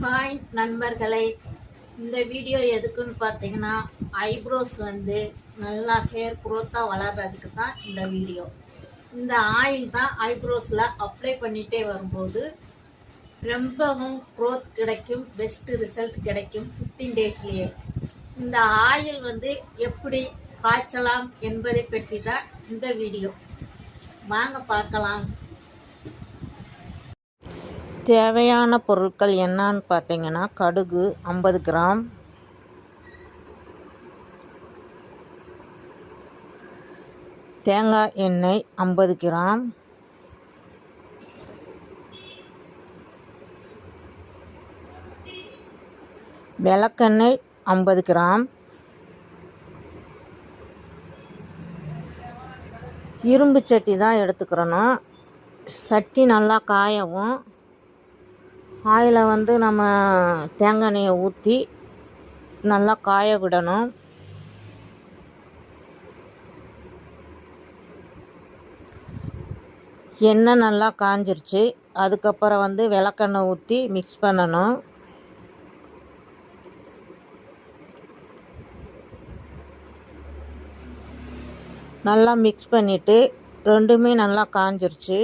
Hi நண்பர்களே, இந்த video எதுக்குன்னு பார்த்தீங்கன்னா, ஐப்ரோஸ் நல்லா ஹேர் க்ரோத்தாக வளர்கிறதுக்கு தான் இந்த வீடியோ. இந்த ஆயில் தான் ஐப்ரோஸில் அப்ளை பண்ணிகிட்டே வரும்போது ரொம்பவும் க்ரோத் கிடைக்கும், பெஸ்ட்டு ரிசல்ட் கிடைக்கும் 15 டேஸ்லேயே. இந்த ஆயில் எப்படி காய்ச்சலாம் என்பதை பற்றி தான் இந்த வீடியோ. வாங்க பார்க்கலாம். தேவையான பொருட்கள் என்னன்னு பார்த்தீங்கன்னா, கடுகு 50 கிராம், தேங்காய் எண்ணெய் 50 கிராம், விளக்கெண்ணெய் 50 கிராம், இரும்பு சட்டி தான் எடுத்துக்கிறணும். சட்டி நல்லா காயவும் ஆயிலை நம்ம தேங்காய் எண்ணெயை ஊற்றி நல்லா காய விடணும். எண்ணெய் நல்லா காஞ்சிருச்சு. அதுக்கப்புறம் விளக்கெண்ணெய் ஊற்றி மிக்ஸ் பண்ணணும். நல்லா மிக்ஸ் பண்ணிவிட்டு ரெண்டுமே நல்லா காஞ்சிருச்சு.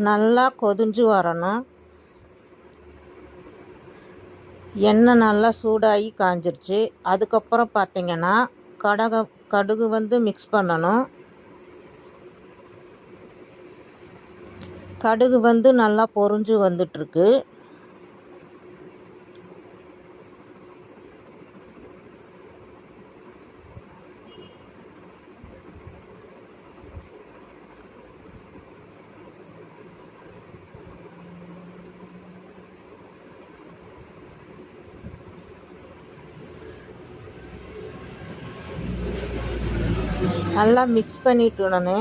நல்லா கொதிஞ்சு வரணும். எண்ணெய் நல்லா சூடாகி காஞ்சிருச்சு. அதுக்கப்புறம் பார்த்திங்கன்னா கடுகு மிக்ஸ் பண்ணணும். கடுகு நல்லா பொரிஞ்சு வந்துட்டுருக்கு. நல்லா மிக்ஸ் பண்ணிட்டு உடனே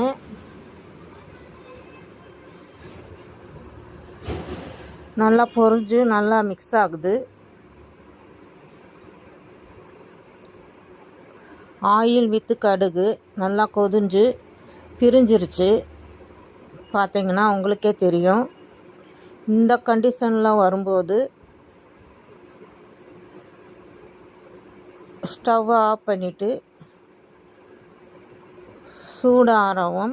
நல்லா பொரிஞ்சு நல்லா மிக்ஸ் ஆகுது. ஆயில் வித்து கடுகு நல்லா கொதிஞ்சு பிரிஞ்சிருச்சு. பார்த்தீங்கன்னா உங்களுக்கே தெரியும். இந்த கண்டிஷனில் வரும்போது ஸ்டவ் ஆஃப் பண்ணிவிட்டு சூடாரவும்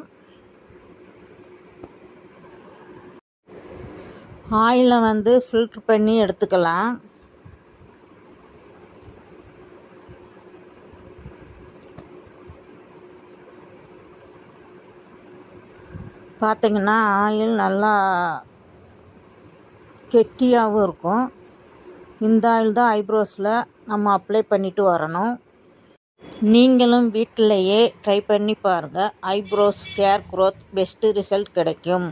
ஆயிலை ஃபில்ட்ரு பண்ணி எடுத்துக்கலாம். பார்த்திங்கன்னா ஆயில் நல்லா கெட்டியாகவும் இருக்கும். இந்த ஆயில் தான் ஐப்ரோஸில் நம்ம அப்ளை பண்ணிட்டு வரணும். நீங்களும் வீட்டிலையே ட்ரை பண்ணி பாருங்கள். Eyebrows hair growth best result கிடைக்கும்.